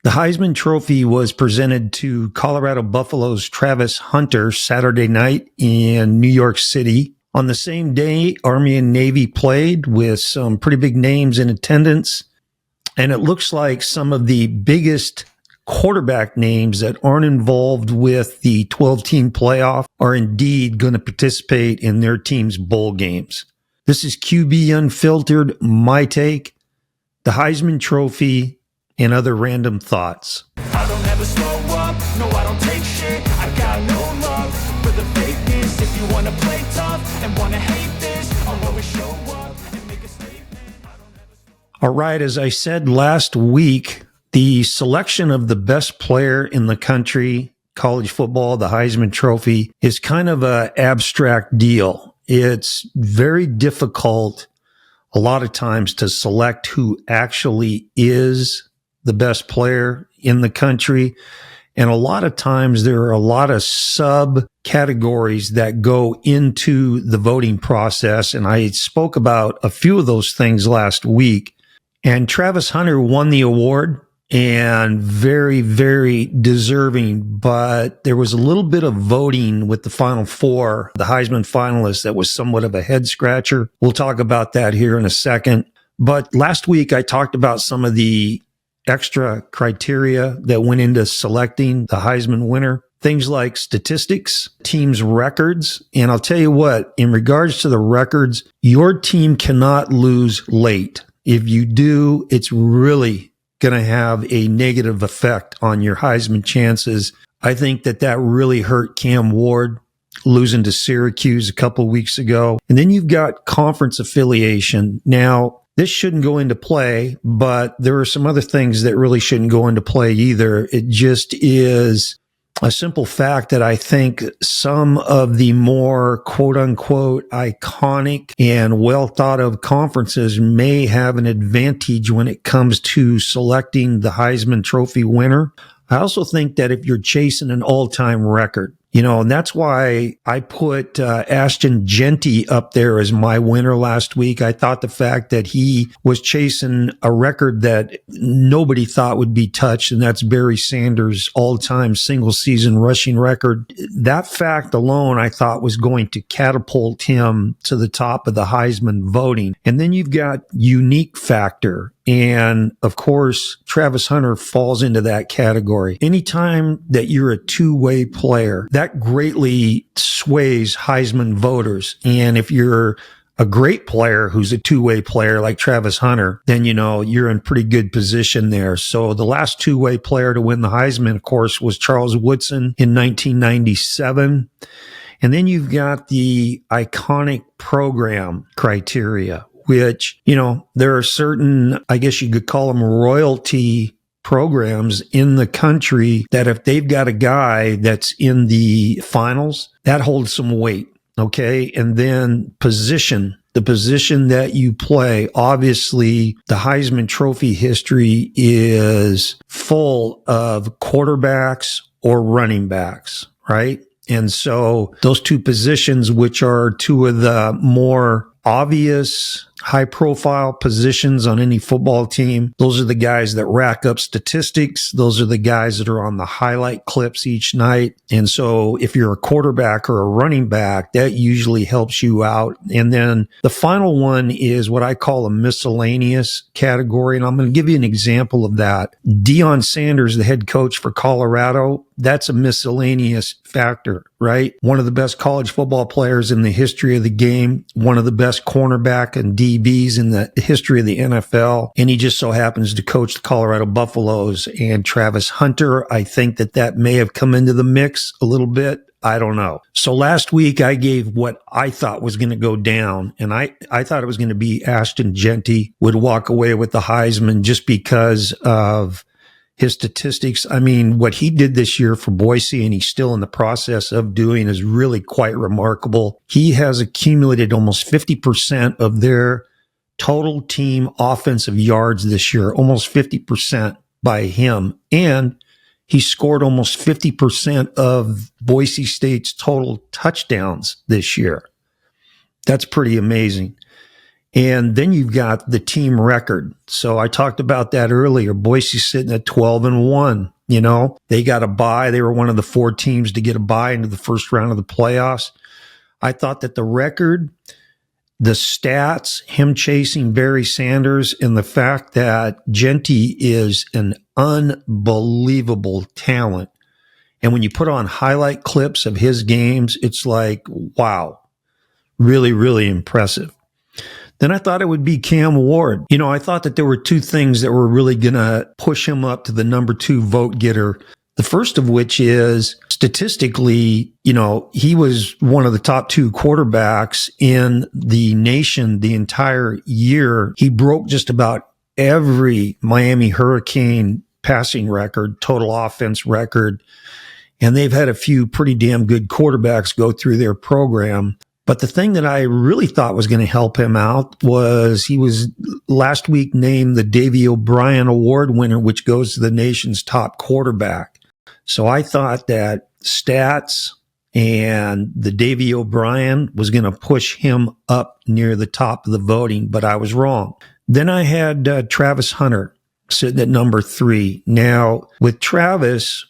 The Heisman Trophy was presented to Colorado Buffalo's Travis Hunter Saturday night in New York City. On the same day, Army and Navy played with some pretty big names in attendance. And it looks like some of the biggest quarterback names that aren't involved with the 12-team playoff are indeed going to participate in their team's bowl games. This is QB Unfiltered, my take, the Heisman Trophy, and other random thoughts. I don't ever slow up, no I don't take shit. I got no love for the fakeness. If you wanna play tough and wanna hate this, I'll always show up and make a statement. All right, as I said last week, the selection of the best player in the country, college football, the Heisman Trophy, is kind of an abstract deal. It's very difficult a lot of times to select who actually is the best player in the country. And a lot of times there are a lot of subcategories that go into the voting process. And I spoke about a few of those things last week. And Travis Hunter won the award, and very, very deserving. But there was a little bit of voting with the Final Four, the Heisman finalists, that was somewhat of a head scratcher. We'll talk about that here in a second. But last week I talked about some of the extra criteria that went into selecting the Heisman winner. Things like statistics, teams' records. And I'll tell you what, in regards to the records, your team cannot lose late. If you do, it's really going to have a negative effect on your Heisman chances. I think that really hurt Cam Ward losing to Syracuse a couple weeks ago. And then you've got conference affiliation. Now, this shouldn't go into play, but there are some other things that really shouldn't go into play either. It just is a simple fact that I think some of the more quote unquote iconic and well thought of conferences may have an advantage when it comes to selecting the Heisman Trophy winner. I also think that if you're chasing an all-time record, and that's why I put Ashton Jeanty up there as my winner last week. I thought the fact that he was chasing a record that nobody thought would be touched, and that's Barry Sanders' all-time single-season rushing record. That fact alone, I thought, was going to catapult him to the top of the Heisman voting. And then you've got unique factor. And of course, Travis Hunter falls into that category. Anytime that you're a two-way player, that greatly sways Heisman voters. And if you're a great player who's a two-way player like Travis Hunter, then, you're in pretty good position there. So the last two-way player to win the Heisman, of course, was Charles Woodson in 1997. And then you've got the iconic program criteria, which, there are certain, I guess you could call them royalty programs in the country that if they've got a guy that's in the finals, that holds some weight. Okay. And then the position that you play, obviously the Heisman Trophy history is full of quarterbacks or running backs, right? And so those two positions, which are two of the more obvious high-profile positions on any football team, those are the guys that rack up statistics. Those are the guys that are on the highlight clips each night. And so if you're a quarterback or a running back, that usually helps you out. And then the final one is what I call a miscellaneous category. And I'm going to give you an example of that. Deion Sanders, the head coach for Colorado, that's a miscellaneous factor, right? One of the best college football players in the history of the game, one of the best cornerback and DBs in the history of the NFL. And he just so happens to coach the Colorado Buffaloes. And Travis Hunter, I think that may have come into the mix a little bit. I don't know. So last week I gave what I thought was going to go down, and I thought it was going to be Ashton Jeanty would walk away with the Heisman just because of his statistics. I mean, what he did this year for Boise, and he's still in the process of doing, is really quite remarkable. He has accumulated almost 50% of their total team offensive yards this year, almost 50% by him. And he scored almost 50% of Boise State's total touchdowns this year. That's pretty amazing. And then you've got the team record. So I talked about that earlier. Boise's sitting at 12-1. You know, they got a bye. They were one of the 4 teams to get a bye into the first round of the playoffs. I thought that the record, the stats, him chasing Barry Sanders, and the fact that Genty is an unbelievable talent. And when you put on highlight clips of his games, it's like, wow, really, really impressive. Then I thought it would be Cam Ward. You know, I thought that there were 2 things that were really going to push him up to the number 2 vote getter. The first of which is statistically, you know, he was one of the top 2 quarterbacks in the nation the entire year. He broke just about every Miami Hurricane passing record, total offense record. And they've had a few pretty damn good quarterbacks go through their program. But the thing that I really thought was going to help him out was he was last week named the Davey O'Brien Award winner, which goes to the nation's top quarterback. So I thought that stats and the Davey O'Brien was going to push him up near the top of the voting, but I was wrong. Then I had Travis Hunter sitting at number 3. Now, with Travis,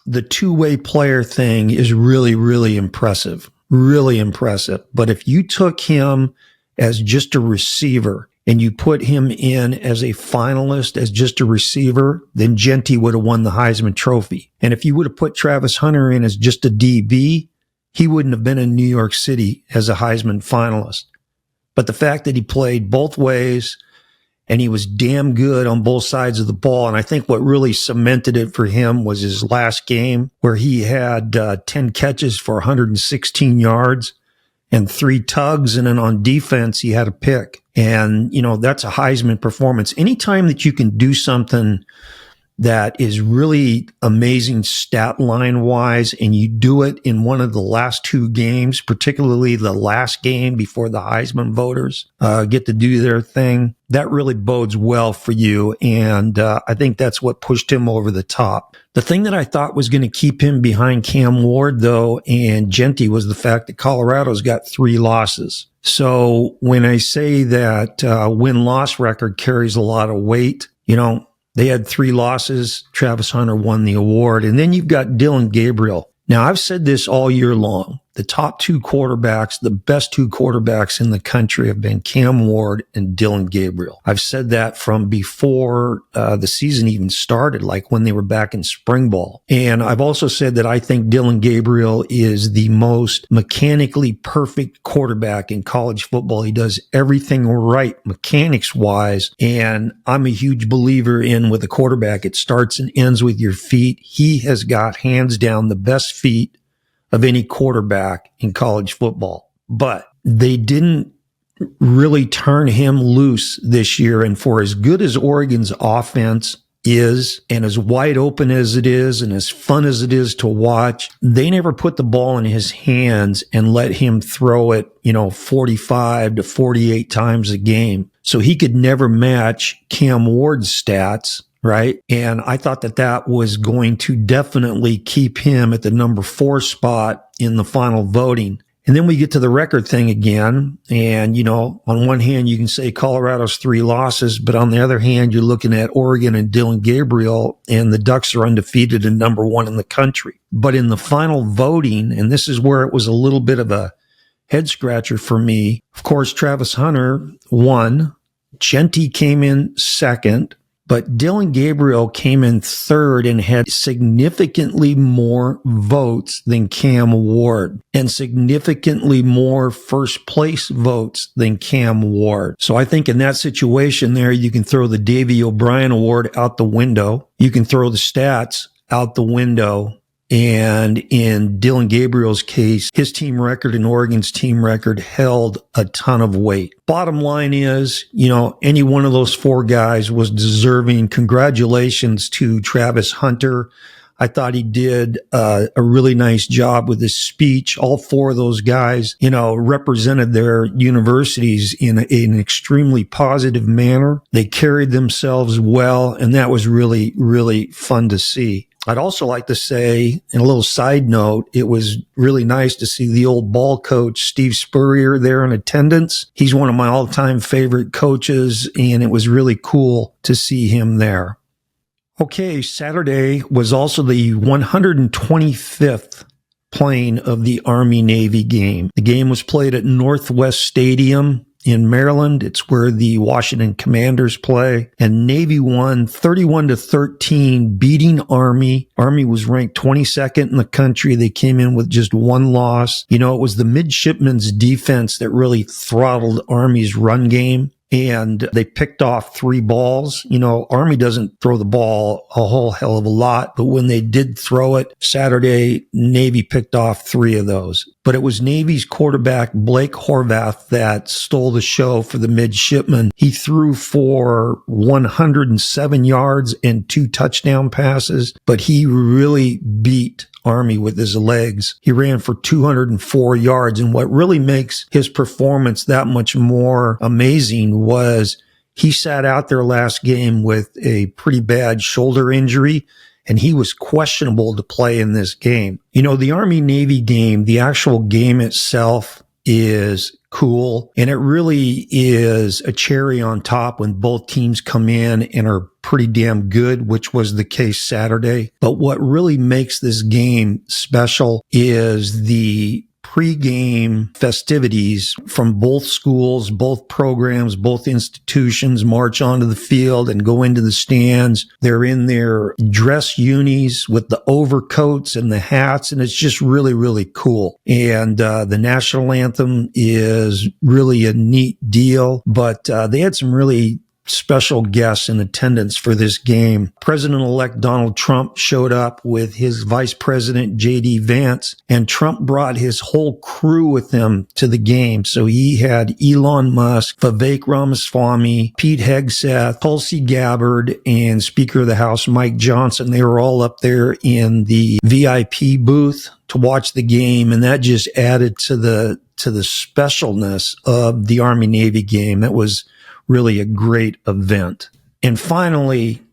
the two-way player thing is really, really impressive. Really impressive. But if you took him as just a receiver and you put him in as a finalist as just a receiver, then Genty would have won the Heisman Trophy. And if you would have put Travis Hunter in as just a DB, he wouldn't have been in New York City as a Heisman finalist. But the fact that he played both ways and he was damn good on both sides of the ball. And I think what really cemented it for him was his last game where he had 10 catches for 116 yards and 3 tugs. And then on defense, he had a pick. And, you know, that's a Heisman performance. Anytime that you can do something that is really amazing stat line wise, and you do it in one of the last 2 games, particularly the last game before the Heisman voters get to do their thing, that really bodes well for you. And I think that's what pushed him over the top. The thing that I thought was going to keep him behind Cam Ward, though, and Genty was the fact that Colorado's got 3 losses. So when I say that win-loss record carries a lot of weight, you know, they had 3 losses. Travis Hunter won the award. And then you've got Dillon Gabriel. Now, I've said this all year long. The top 2 quarterbacks, the best 2 quarterbacks in the country have been Cam Ward and Dillon Gabriel. I've said that from before the season even started, like when they were back in spring ball. And I've also said that I think Dillon Gabriel is the most mechanically perfect quarterback in college football. He does everything right mechanics-wise. And I'm a huge believer in with a quarterback, it starts and ends with your feet. He has got hands down the best feet of any quarterback in college football. But they didn't really turn him loose this year. And for as good as Oregon's offense is, and as wide open as it is, and as fun as it is to watch, they never put the ball in his hands and let him throw it, 45 to 48 times a game. So he could never match Cam Ward's stats. Right. And I thought that that was going to definitely keep him at the number 4 spot in the final voting. And then we get to the record thing again. And, on one hand, you can say Colorado's 3 losses, but on the other hand, you're looking at Oregon and Dillon Gabriel, and the Ducks are undefeated and number 1 in the country. But in the final voting, and this is where it was a little bit of a head scratcher for me, of course, Travis Hunter won. Genty came in second. But Dillon Gabriel came in third and had significantly more votes than Cam Ward and significantly more first place votes than Cam Ward. So I think in that situation there, you can throw the Davey O'Brien Award out the window. You can throw the stats out the window. And in Dillon Gabriel's case, his team record and Oregon's team record held a ton of weight. Bottom line is, any one of those 4 guys was deserving. Congratulations to Travis Hunter. I thought he did a really nice job with his speech. All four of those guys, represented their universities in an extremely positive manner. They carried themselves well, and that was really, really fun to see. I'd also like to say, in a little side note, it was really nice to see the old ball coach, Steve Spurrier, there in attendance. He's one of my all-time favorite coaches, and it was really cool to see him there. Okay, Saturday was also the 125th playing of the Army-Navy game. The game was played at Northwest Stadium in Maryland. It's where the Washington Commanders play. And Navy won 31-13, beating Army. Army was ranked 22nd in the country. They came in with just one loss. It was the midshipmen's defense that really throttled Army's run game. And they picked off 3 balls. Army doesn't throw the ball a whole hell of a lot, but when they did throw it Saturday, Navy picked off 3 of those. But it was Navy's quarterback, Blake Horvath, that stole the show for the midshipmen. He threw for 107 yards and 2 touchdown passes, but he really beat Army with his legs. He ran for 204 yards. And what really makes his performance that much more amazing was he sat out their last game with a pretty bad shoulder injury, and he was questionable to play in this game. The Army-Navy game, the actual game itself is cool, and it really is a cherry on top when both teams come in and are pretty damn good, which was the case Saturday. But what really makes this game special is the pre-game festivities from both schools, both programs, both institutions march onto the field and go into the stands. They're in their dress unis with the overcoats and the hats, and it's just really, really cool. And the national anthem is really a neat deal, but they had some really special guests in attendance for this game. President-elect Donald Trump showed up with his Vice President, J.D. Vance, and Trump brought his whole crew with him to the game. So he had Elon Musk, Vivek Ramaswamy, Pete Hegseth, Tulsi Gabbard, and Speaker of the House, Mike Johnson. They were all up there in the VIP booth to watch the game, and that just added to the specialness of the Army-Navy game. That was really a great event. And finally,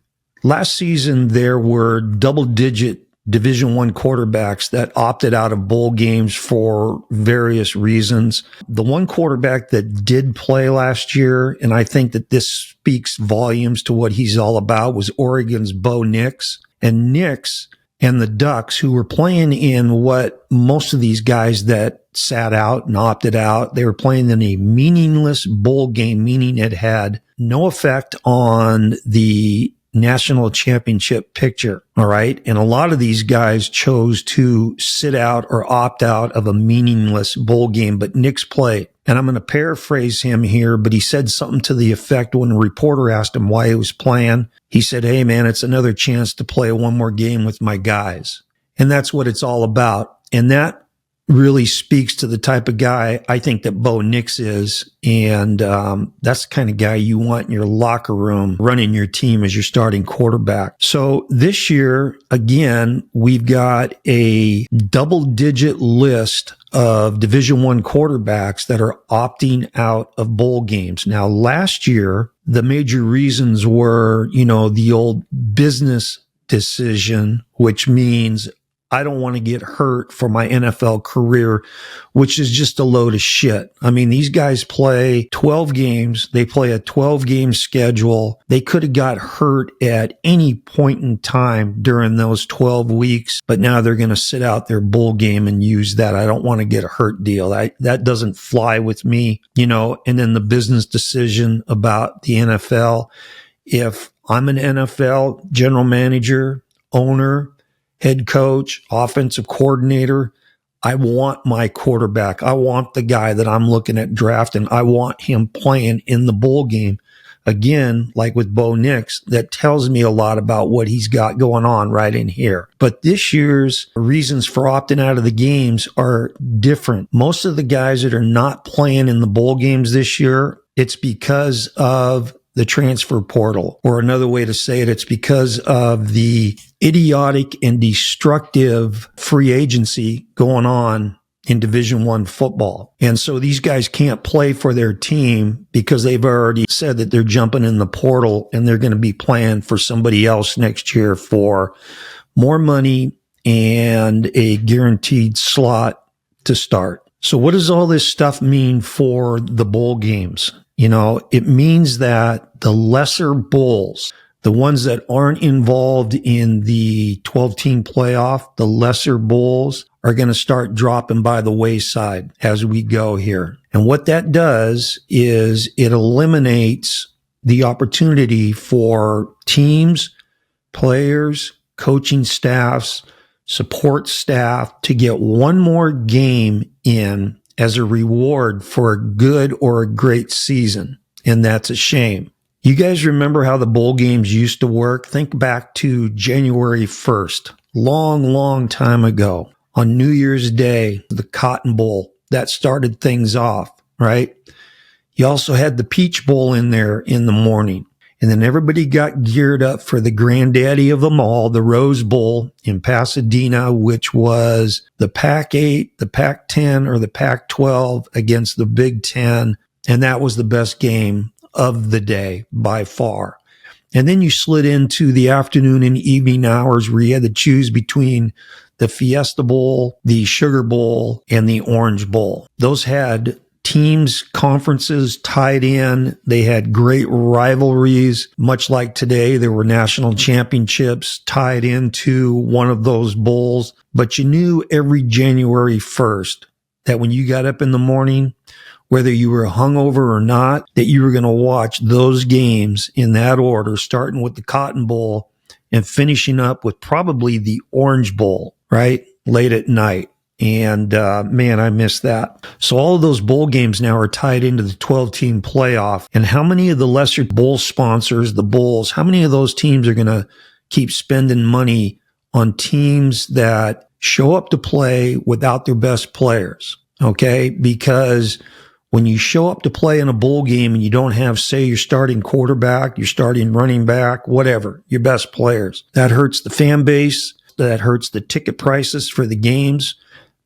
last season, there were double-digit Division I quarterbacks that opted out of bowl games for various reasons. The one quarterback that did play last year, and I think that this speaks volumes to what he's all about, was Oregon's Bo Nix. And Nix and the Ducks, who were playing in what most of these guys that sat out and opted out, they were playing in a meaningless bowl game, meaning it had no effect on the national championship picture. All right. And a lot of these guys chose to sit out or opt out of a meaningless bowl game, but Nix played. And I'm going to paraphrase him here, but he said something to the effect when a reporter asked him why he was playing. He said, "Hey man, it's another chance to play one more game with my guys." And that's what it's all about. And that really speaks to the type of guy I think that Bo Nix is. And that's the kind of guy you want in your locker room running your team as your starting quarterback. So this year, again, we've got a double-digit list of Division I quarterbacks that are opting out of bowl games. Now, last year, the major reasons were, the old business decision, which means I don't want to get hurt for my NFL career, which is just a load of shit. I mean, these guys play 12 games. They play a 12-game schedule. They could have got hurt at any point in time during those 12 weeks, but now they're going to sit out their bowl game and use that. I don't want to get a hurt deal. That doesn't fly with me, and then the business decision about the NFL. If I'm an NFL general manager, owner, head coach, offensive coordinator, I want my quarterback. I want the guy that I'm looking at drafting. I want him playing in the bowl game. Again, like with Bo Nix, that tells me a lot about what he's got going on right in here. But this year's reasons for opting out of the games are different. Most of the guys that are not playing in the bowl games this year, it's because of the transfer portal. Or another way to say it, it's because of the idiotic and destructive free agency going on in Division I football. And so these guys can't play for their team because they've already said that they're jumping in the portal and they're going to be playing for somebody else next year for more money and a guaranteed slot to start. So what does all this stuff mean for the bowl games? You know, it means that the lesser bowls, the ones that aren't involved in the 12-team playoff, the lesser bowls are going to start dropping by the wayside as we go here. And what that does is it eliminates the opportunity for teams, players, coaching staffs, support staff to get one more game in as a reward for a good or a great season. And that's a shame. You guys remember how the bowl games used to work? Think back to January 1st, long time ago. On New Year's Day, the Cotton Bowl, that started things off, right? You also had the Peach Bowl in there in the morning. And then everybody got geared up for the granddaddy of them all, the Rose Bowl in Pasadena, which was the Pac-8, the Pac-10, or the Pac-12 against the Big Ten. And that was the best game of the day by far. And then you slid into the afternoon and evening hours where you had to choose between the Fiesta Bowl, the Sugar Bowl, and the Orange Bowl. Those had teams, conferences tied in. They had great rivalries. Much like today, there were national championships tied into one of those bowls. But you knew every January 1st that when you got up in the morning, whether you were hungover or not, that you were going to watch those games in that order, starting with the Cotton Bowl and finishing up with probably the Orange Bowl, right? Late at night. And man, I miss that. So all of those bowl games now are tied into the 12-team playoff. And how many of the lesser bowl sponsors, the bowls, how many of those teams are going to keep spending money on teams that show up to play without their best players? Okay? Because when you show up to play in a bowl game and you don't have, say, your starting quarterback, your starting running back, whatever, your best players, that hurts the fan base. That hurts the ticket prices for the games.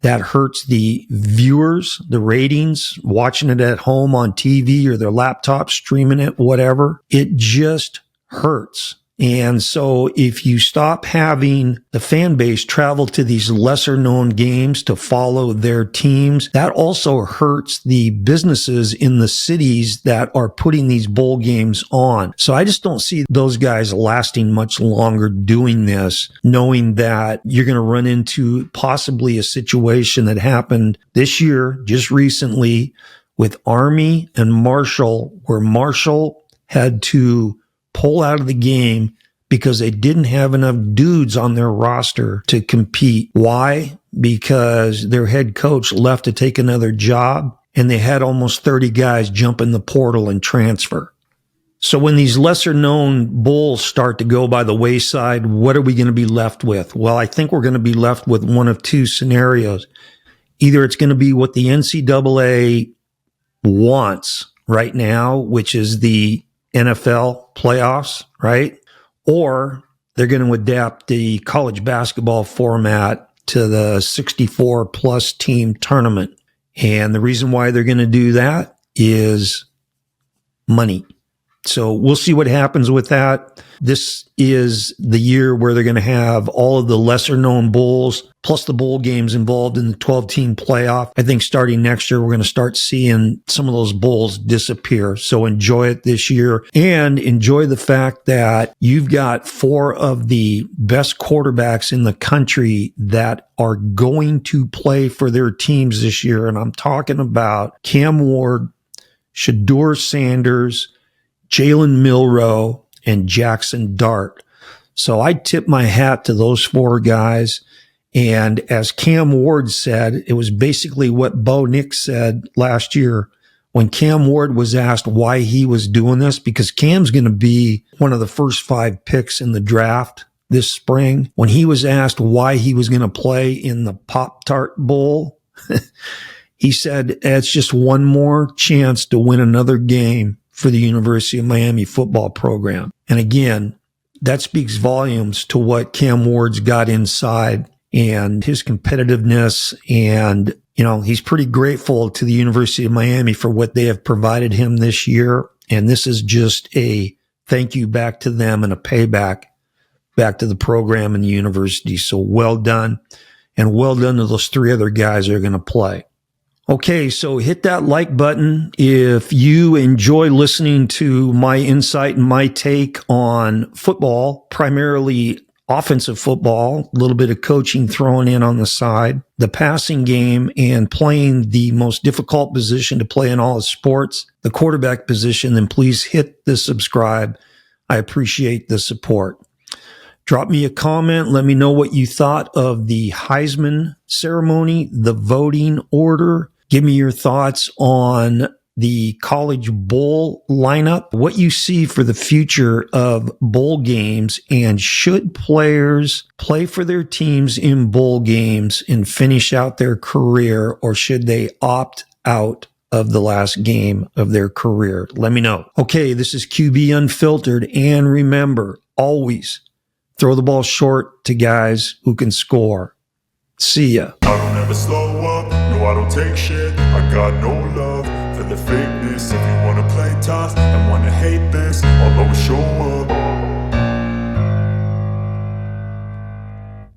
That hurts the viewers, the ratings, watching it at home on TV or their laptop, streaming it, whatever. It just hurts. And so if you stop having the fan base travel to these lesser known games to follow their teams, that also hurts the businesses in the cities that are putting these bowl games on. So I just don't see those guys lasting much longer doing this, knowing that you're going to run into possibly a situation that happened this year, just recently, with Army and Marshall, where Marshall had to pull out of the game because they didn't have enough dudes on their roster to compete. Why? Because their head coach left to take another job and they had almost 30 guys jump in the portal and transfer. So when these lesser known bowls start to go by the wayside, what are we going to be left with? Well, I think we're going to be left with one of two scenarios. Either it's going to be what the NCAA wants right now, which is the NFL playoffs, right? Or they're going to adapt the college basketball format to the 64 plus team tournament. And the reason why they're going to do that is money. So we'll see what happens with that. This is the year where they're going to have all of the lesser known bowls plus the bowl games involved in the 12-team playoff. I think starting next year, we're going to start seeing some of those bowls disappear. So enjoy it this year and enjoy the fact that you've got four of the best quarterbacks in the country that are going to play for their teams this year. And I'm talking about Cam Ward, Shedeur Sanders, Jalen Milroe, and Jackson Dart. So I tip my hat to those four guys. And as Cam Ward said, it was basically what Bo Nix said last year when Cam Ward was asked why he was doing this, because Cam's going to be one of the first 5 picks in the draft this spring. When he was asked why he was going to play in the Pop-Tart Bowl, he said, it's just one more chance to win another game for the University of Miami football program. And again, that speaks volumes to what Cam Ward's got inside and his competitiveness. And, he's pretty grateful to the University of Miami for what they have provided him this year. And this is just a thank you back to them and a payback back to the program and the university. So well done. And well done to those three other guys that are going to play. Okay, so hit that like button if you enjoy listening to my insight and my take on football, primarily offensive football, a little bit of coaching thrown in on the side, the passing game, and playing the most difficult position to play in all of sports, the quarterback position, then please hit the subscribe. I appreciate the support. Drop me a comment. Let me know what you thought of the Heisman ceremony, the voting order. Give me your thoughts on the college bowl lineup, what you see for the future of bowl games, and should players play for their teams in bowl games and finish out their career, or should they opt out of the last game of their career? Let me know. Okay, this is QB Unfiltered, and remember, always throw the ball short to guys who can score. See ya. I don't ever slow up, no I don't take shit. I got no love for the fakeness. If you wanna play tough and wanna hate this, I'll always show up.